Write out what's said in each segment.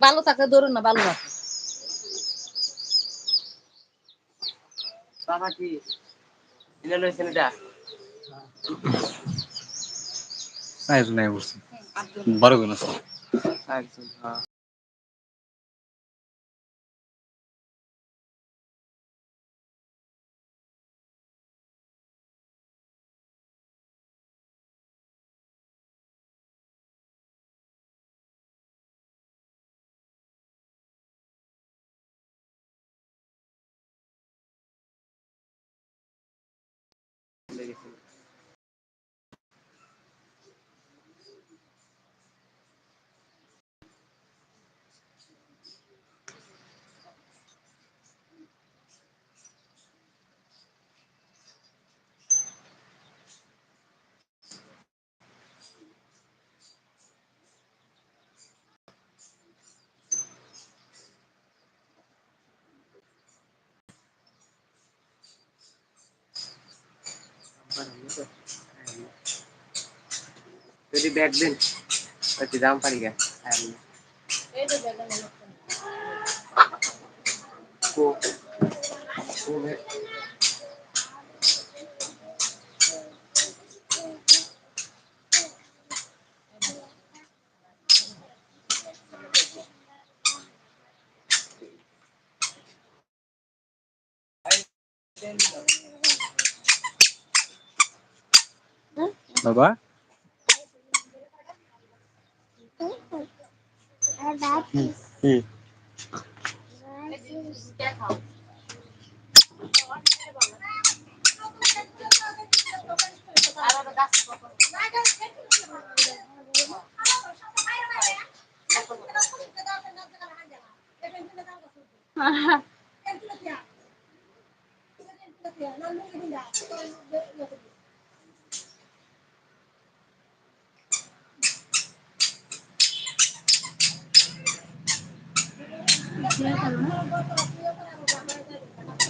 ভালো থাকলে ধরুন না, ভালো রাখে। বাবা কি এটা লইছেন এটা সাইজ নাই বলছি বড় কোন আছে একজন হ্যাঁ যদি ব্যাগ দেন ওই দাম পারি গা এই তো ব্যাগ না কো কো বাবা কি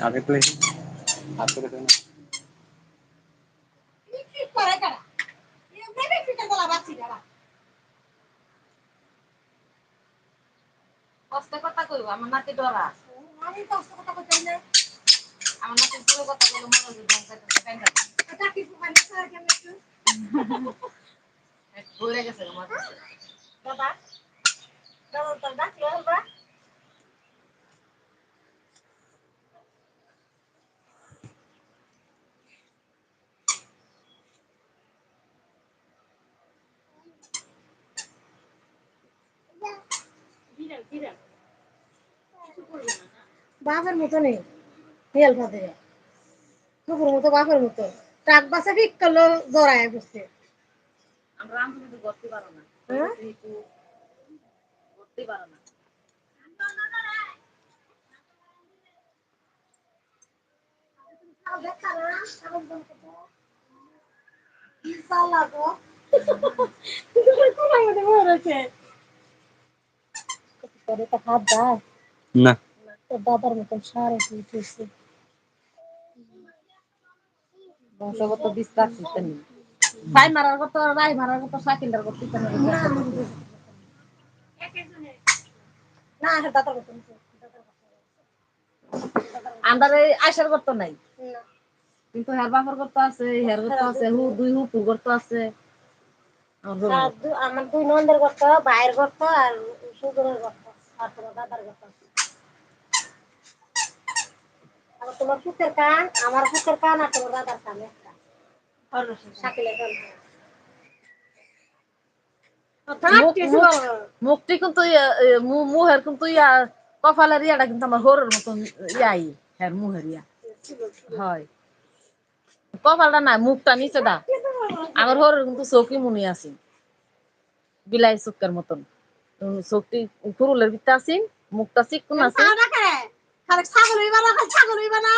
আগে তো হাত করে দেন কষ্ট কথা কইব আমার নাতি ডরা আমি কষ্ট কথা কইতাই না আমার নাতি পুরো কথা বলে মনে হইছে দম কাইতে কাইন্দা এটা কি মানে স্যার কেমন একটু এক ঘুরে গেছে আমার বাবা দাও তো ডাক লবা বিড়াল বিড়াল কিছু করবে না বাবার মতো নেই তেল ভাতে কুকুরের মতো বাপের মতো ট্রাক বাসে ঠিক করলো জড়ায় বসছে আমরা রাম তুমি তো করতে পারো না করতে পারো না না দাদার মতন সারা উঠেছে বংশগত বিস্তার সিস্টেম ভাই মারার কত রাই মারার কত সাকিন্দার করতে না দাদার মতন আন্দারে আয়সার করতে নাই কিন্তু হের বাপর করতে আছে হের করতে আছে দুই হুপুর করতে আছে আমার দুই নন্দের করতে ভাইয়ের করতে আর সুদরের করতে আর তোমার দাদার করতে আর তোমার পুতের কান আমার পুতের কান আর তোমার দাদার কান একটা মুক্তি কিন্তু মুহের কিন্তু কপালের ইয়াটা কিন্তু আমার হরের মতন ইয়াই হ্যাঁ মুহের ইয়া হয় কপালটা না মুখটা নিচে দা আমার হরের কিন্তু চৌকি মুনি আছে বিলাই চোখের মতন চোখটি কুরুলের ভিতরে আছে মুখটা চিকুন আছে ছাগল হইবা না